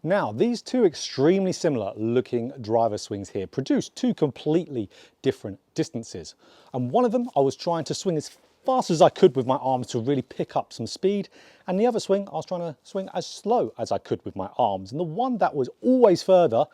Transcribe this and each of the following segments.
Now, these two extremely similar looking driver swings here produce two completely different distances. And one of them I was trying to swing as fast as I could with my arms to really pick up some speed. And the other swing, I was trying to swing as slow as I could with my arms. And the one that was always further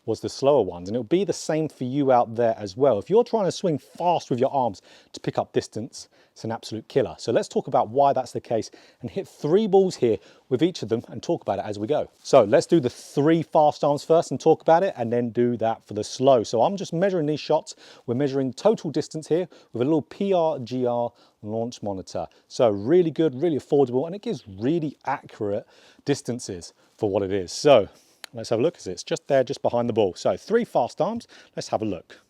was the slower ones. And it'll be the same for you out there as well. If you're trying to swing fast with your arms to pick up distance, it's an absolute killer. So let's talk about why that's the case and hit 3 balls here with each of them and talk about it as we go. So let's do the 3 fast arms first and talk about it, and then do that for the slow. So I'm just measuring these shots. We're measuring total distance here with a little PRGR launch monitor. So really good, really affordable, and it gives really accurate distances for what it is. So let's have a look, as it's just there, just behind the ball. So 3 fast arms, let's have a look.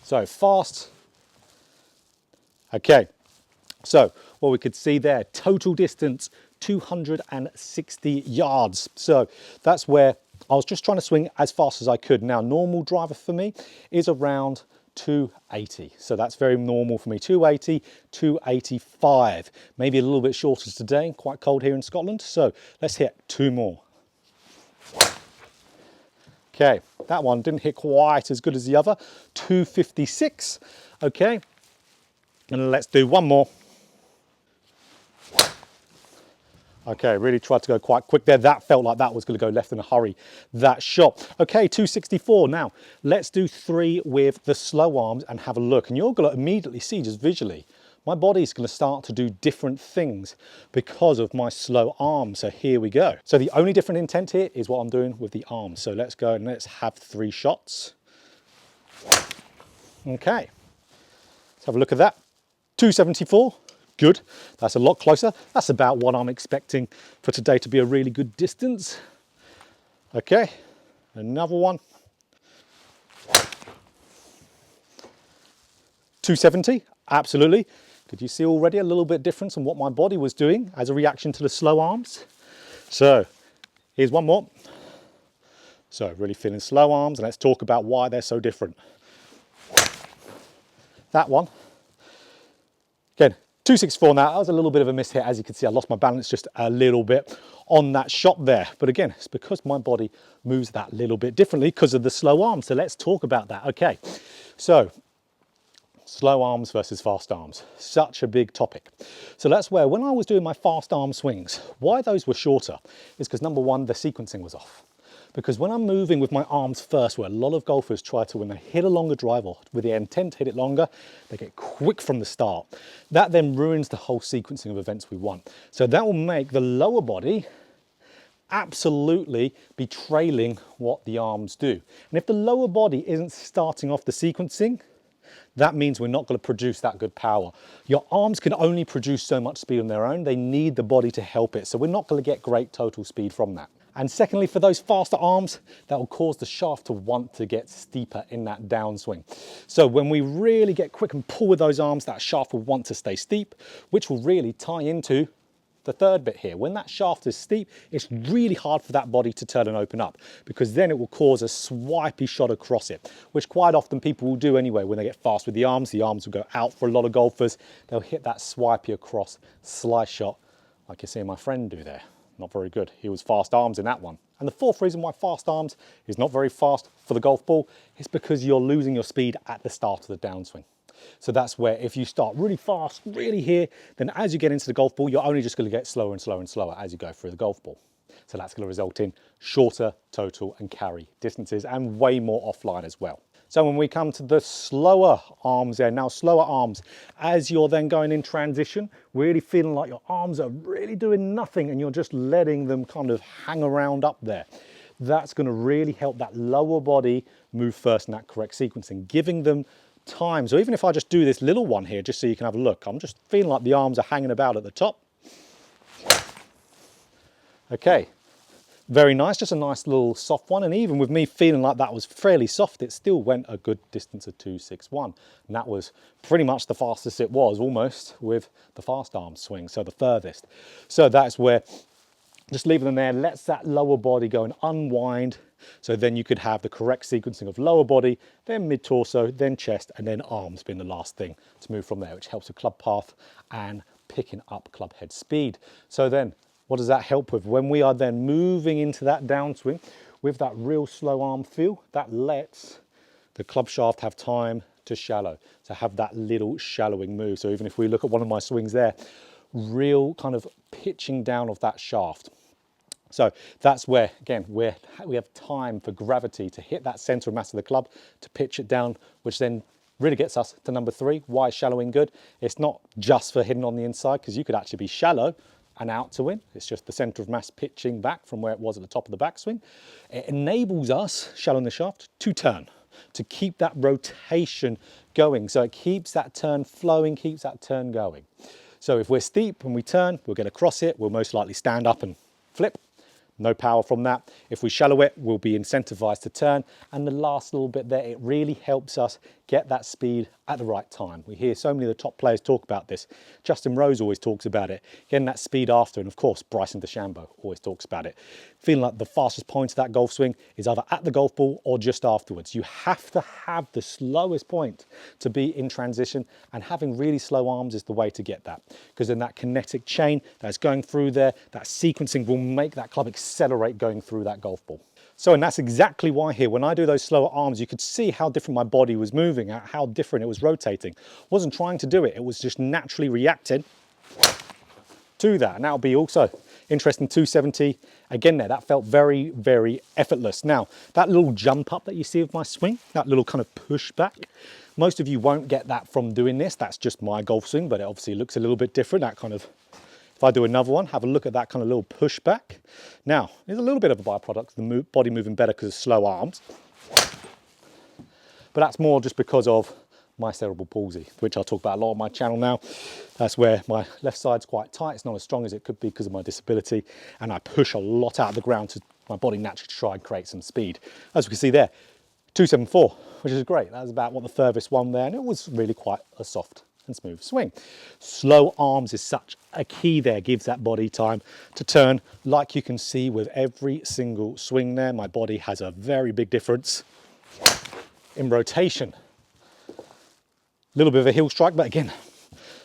So fast. Okay, so what we could see there, total distance, 260 yards. So that's where I was just trying to swing as fast as I could. Now, normal driver for me is around 280. So that's very normal for me, 280, 285. Maybe a little bit shorter today, quite cold here in Scotland. So let's hit 2 more. Okay, that one didn't hit quite as good as the other, 256. Okay, and let's do 1 more. Okay, really tried to go quite quick there. That felt like that was going to go left in a hurry, that shot. Okay, 264. Now, let's do 3 with the slow arms and have a look. And you're going to immediately see, just visually, my body's going to start to do different things because of my slow arms. So here we go. So the only different intent here is what I'm doing with the arms. So let's go and let's have 3 shots. Okay, let's have a look at that. 274, good. That's a lot closer. That's about what I'm expecting for today to be a really good distance. Okay, another one. 270, absolutely. Could you see already a little bit difference in what my body was doing as a reaction to the slow arms? So here's 1 more. So really feeling slow arms, and let's talk about why they're so different. That one. Again, 264 now. That was a little bit of a miss here. As you can see, I lost my balance just a little bit on that shot there. But again, it's because my body moves that little bit differently because of the slow arms. So let's talk about that. Okay, so slow arms versus fast arms, such a big topic. So that's where, when I was doing my fast arm swings, why those were shorter is because, number one, the sequencing was off. Because when I'm moving with my arms first, where a lot of golfers try to, when they hit a longer drive or with the intent to hit it longer, they get quick from the start. That then ruins the whole sequencing of events we want. So that will make the lower body absolutely be trailing what the arms do. And if the lower body isn't starting off the sequencing, that means we're not going to produce that good power. Your arms can only produce so much speed on their own. They need the body to help it. So we're not going to get great total speed from that. And secondly, for those faster arms, that will cause the shaft to want to get steeper in that downswing. So when we really get quick and pull with those arms, that shaft will want to stay steep, which will really tie into the third bit here. When that shaft is steep, it's really hard for that body to turn and open up, because then it will cause a swipey shot across it, which quite often people will do anyway when they get fast with the arms. The arms will go out for a lot of golfers. They'll hit that swipey across slice shot like you're seeing my friend do there. Not very good. He was fast arms in that one. And the fourth reason why fast arms is not very fast for the golf ball is because you're losing your speed at the start of the downswing. So that's where, if you start really fast, really here, then as you get into the golf ball, you're only just going to get slower and slower and slower as you go through the golf ball. So that's going to result in shorter total and carry distances and way more offline as well. So when we come to the slower arms there, now slower arms, as you're then going in transition, really feeling like your arms are really doing nothing and you're just letting them kind of hang around up there. That's going to really help that lower body move first in that correct sequencing, giving them time. So even if I just do this little one here, just so you can have a look, I'm just feeling like the arms are hanging about at the top. Okay. Very nice, just a nice little soft one. And even with me feeling like that was fairly soft, it still went a good distance of 261. And that was pretty much the fastest it was, almost, with the fast arm swing, so the furthest. So that's where, just leaving them there, lets that lower body go and unwind. So then you could have the correct sequencing of lower body, then mid-torso, then chest, and then arms being the last thing to move from there, which helps with club path and picking up club head speed. So then, What does that help with? When we are then moving into that downswing with that real slow arm feel, that lets the club shaft have time to shallow, to have that little shallowing move. So even if we look at one of my swings there, real kind of pitching down of that shaft. So that's where, again, we have time for gravity to hit that center of mass of the club, to pitch it down, which then really gets us to number 3. Why is shallowing good? It's not just for hitting on the inside, because you could actually be shallow and out to win. It's just the center of mass pitching back from where it was at the top of the backswing. It enables us, shallow in the shaft, to turn, to keep that rotation going. So it keeps that turn flowing, keeps that turn going. So if we're steep and we turn, we'll get across it, we'll most likely stand up and flip. No power from that. If we shallow it, we'll be incentivized to turn. And the last little bit there, it really helps us get that speed at the right time. We hear so many of the top players talk about this. Justin Rose always talks about it, getting that speed after. And of course, Bryson DeChambeau always talks about it. Feeling like the fastest point of that golf swing is either at the golf ball or just afterwards. You have to have the slowest point to be in transition, and having really slow arms is the way to get that. Because then that kinetic chain that's going through there, that sequencing will make that club accelerate going through that golf ball. So, and that's exactly why here, when I do those slower arms, you could see how different my body was moving, how different it was rotating. I wasn't trying to do it, it was just naturally reacting to that. And that'll be also interesting, 270. Again there, that felt very, very effortless. Now, that little jump up that you see of my swing, that little kind of push back, most of you won't get that from doing this. That's just my golf swing, but it obviously looks a little bit different. That kind of, if I do another one, have a look at that kind of little pushback. Now, there's a little bit of a byproduct, the body moving better because of slow arms. But that's more just because of my cerebral palsy, which I'll talk about a lot on my channel now. That's where my left side's quite tight. It's not as strong as it could be because of my disability. And I push a lot out of the ground to my body naturally to try and create some speed. As we can see there, 274, which is great. That was about what the furthest one there. And it was really quite a soft and smooth swing. Slow arms is such a key there, gives that body time to turn. Like you can see with every single swing there, my body has a very big difference in rotation. A little bit of a heel strike, but again,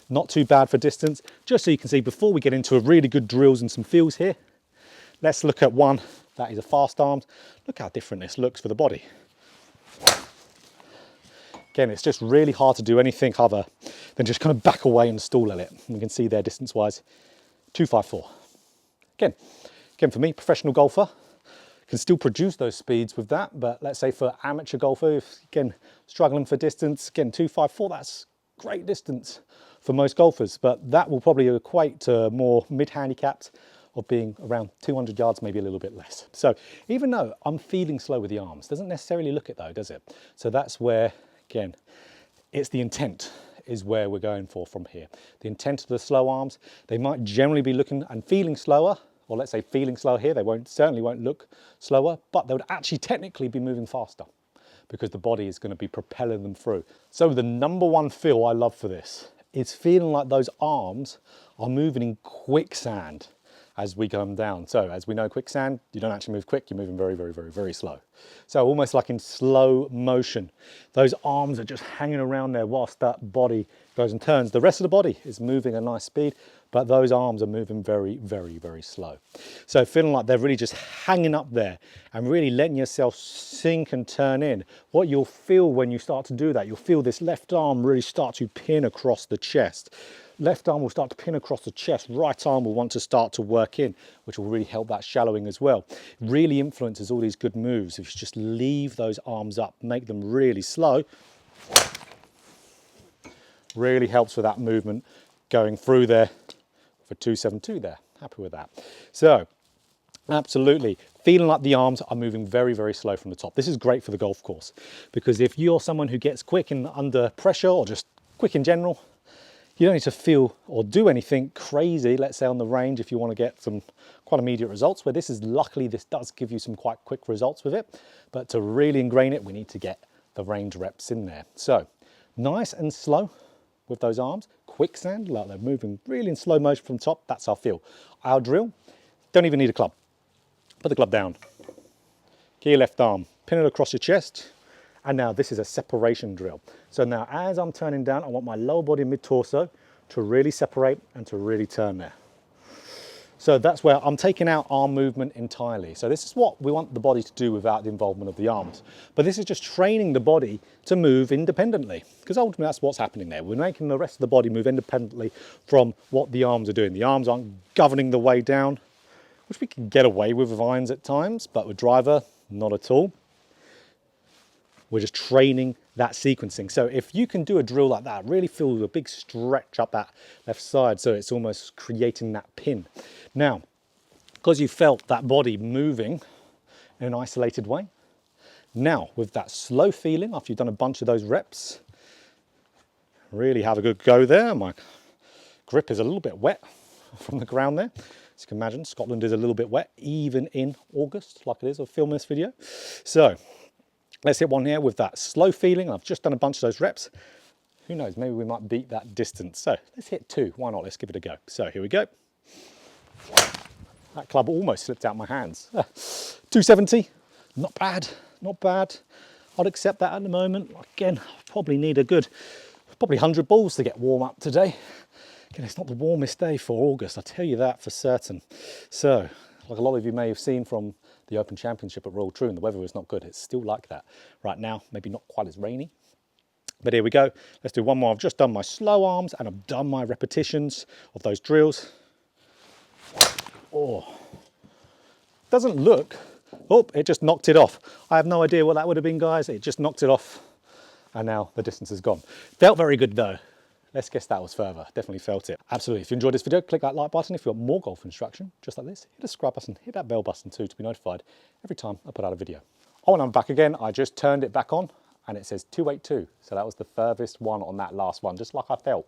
not too bad for distance. Just so you can see, before we get into a really good drills and some feels here, let's look at one that is a fast arms. Look how different this looks for the body. Again, it's just really hard to do anything other than just kind of back away and stall at it. You can see there distance-wise, 254. Again, for me, professional golfer, can still produce those speeds with that, but let's say for amateur golfer, if, again, struggling for distance, again, 254, that's great distance for most golfers, but that will probably equate to more mid-handicapped of being around 200 yards, maybe a little bit less. So even though I'm feeling slow with the arms, doesn't necessarily look it though, does it? So that's where, again, it's the intent is where we're going for from here. The intent of the slow arms, they might generally be looking and feeling slower, or let's say feeling slow here, they certainly won't look slower, but they would actually technically be moving faster because the body is going to be propelling them through. So the number one feel I love for this is feeling like those arms are moving in quicksand as we come down. So as we know, quicksand, you don't actually move quick, you're moving very, very, very, very slow. So almost like in slow motion, those arms are just hanging around there whilst that body goes and turns. The rest of the body is moving at a nice speed, but those arms are moving very, very, very slow. So feeling like they're really just hanging up there and really letting yourself sink and turn in. What you'll feel when you start to do that, you'll feel this left arm really start to pin across the chest. Left arm will start to pin across the chest, right arm will want to start to work in, which will really help that shallowing as well. It really influences all these good moves. If you just leave those arms up, make them really slow, really helps with that movement going through there for 272 there. Happy with that. So absolutely, feeling like the arms are moving very, very slow from the top. This is great for the golf course because if you're someone who gets quick and under pressure or just quick in general, you don't need to feel or do anything crazy, let's say on the range, if you want to get some quite immediate results, where this is, luckily, this does give you some quite quick results with it. But to really ingrain it, we need to get the range reps in there. So nice and slow with those arms, quicksand, like they're moving really in slow motion from the top. That's our feel. Our drill, don't even need a club. Put the club down. Get your left arm, pin it across your chest. And now this is a separation drill. So now as I'm turning down, I want my lower body and mid-torso to really separate and to really turn there. So that's where I'm taking out arm movement entirely. So this is what we want the body to do without the involvement of the arms. But this is just training the body to move independently, because ultimately that's what's happening there. We're making the rest of the body move independently from what the arms are doing. The arms aren't governing the way down, which we can get away with irons at times, but with driver, not at all. We're just training that sequencing. So if you can do a drill like that, really feel a big stretch up that left side, so it's almost creating that pin. Now, because you felt that body moving in an isolated way, now with that slow feeling, after you've done a bunch of those reps, really have a good go there. My grip is a little bit wet from the ground there. As you can imagine, Scotland is a little bit wet, even in August, like it is of filming this video. So let's hit one here with that slow feeling. I've just done a bunch of those reps. Who knows, maybe we might beat that distance. So let's hit 2, why not? Let's give it a go. So here we go. That club almost slipped out my hands. 270, not bad, not bad. I'd accept that at the moment. Again, I probably need a good, probably 100 balls to get warm up today. Again, it's not the warmest day for August, I'll tell you that for certain. So, like a lot of you may have seen from the Open Championship at Royal Troon, the weather was not good. It's still like that right now, maybe not quite as rainy. But here we go. Let's do one more. I've just done my slow arms and I've done my repetitions of those drills. Oh, doesn't look, oh, it just knocked it off. I have no idea what that would have been, guys. It just knocked it off and now the distance is gone. Felt very good though. Let's guess that was further. Definitely felt it. Absolutely. If you enjoyed this video, click that like button. If you want more golf instruction, just like this, hit the subscribe button, hit that bell button too to be notified every time I put out a video. Oh, and I'm back again. I just turned it back on and it says 282. So that was the furthest one on that last one, just like I felt.